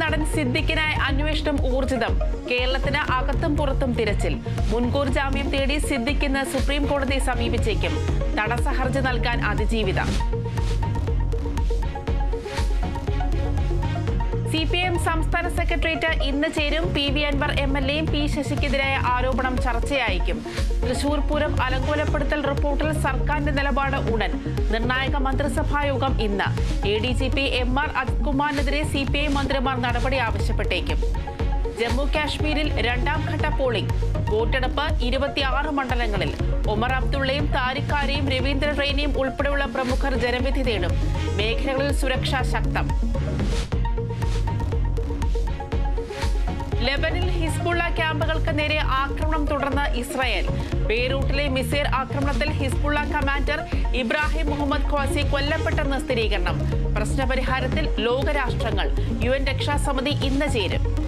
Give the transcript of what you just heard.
നടൻ സിദ്ദിഖിനായി അന്വേഷണം ഊർജിതം. കേരളത്തിന് അകത്തും പുറത്തും തിരച്ചിൽ. മുൻകൂർ ജാമ്യം തേടി സിദ്ദിഖ് ഇന്ന് സുപ്രീം കോടതിയെ സമീപിച്ചേക്കും. തടസ്സ ഹർജി നൽകാൻ അതിജീവിത. CPM സംസ്ഥാന സെക്രട്ടേറിയറ്റ് ഇന്ന് ചേരും. PV അൻവർ MLAയും P ശശിക്കെതിരായ ആരോപണം ചർച്ചയായിരിക്കും. തൃശൂർ പൂരം അലങ്കോലപ്പെടുത്തൽ റിപ്പോർട്ടിൽ സർക്കാരിന്റെ നിലപാട് ഉടൻ. നിർണായക മന്ത്രിസഭാ യോഗം ഇന്ന്. ADGP MR അജിത് കുമാറിനെതിരെ CPI മന്ത്രിമാർ നടപടി ആവശ്യപ്പെട്ടേക്കും. ജമ്മു കാശ്മീരിൽ രണ്ടാം ഘട്ട പോളിംഗ്. വോട്ടെടുപ്പ് 26 മണ്ഡലങ്ങളിൽ. ഒമർ അബ്ദുള്ളയും താരിഖാരെയും രവീന്ദ്ര റെയ്നയും ഉൾപ്പെടെയുള്ള പ്രമുഖർ ജനവിധി തേടും. മേഖലകളിൽ സുരക്ഷ ശക്തം. ലെബനിൽ ഹിസ്ബുള്ള ക്യാമ്പുകൾക്ക് നേരെ ആക്രമണം തുടർന്ന് ഇസ്രായേൽ. ബെയ്റൂട്ടിലെ മിസൈൽ ആക്രമണത്തിൽ ഹിസ്ബുള്ള കമാൻഡർ ഇബ്രാഹിം മുഹമ്മദ് ഖ്വാസി കൊല്ലപ്പെട്ടെന്ന് സ്ഥിരീകരണം. പ്രശ്നപരിഹാരത്തിൽ ലോകരാഷ്ട്രങ്ങൾ. UN രക്ഷാസമിതി ഇന്ന് ചേരും.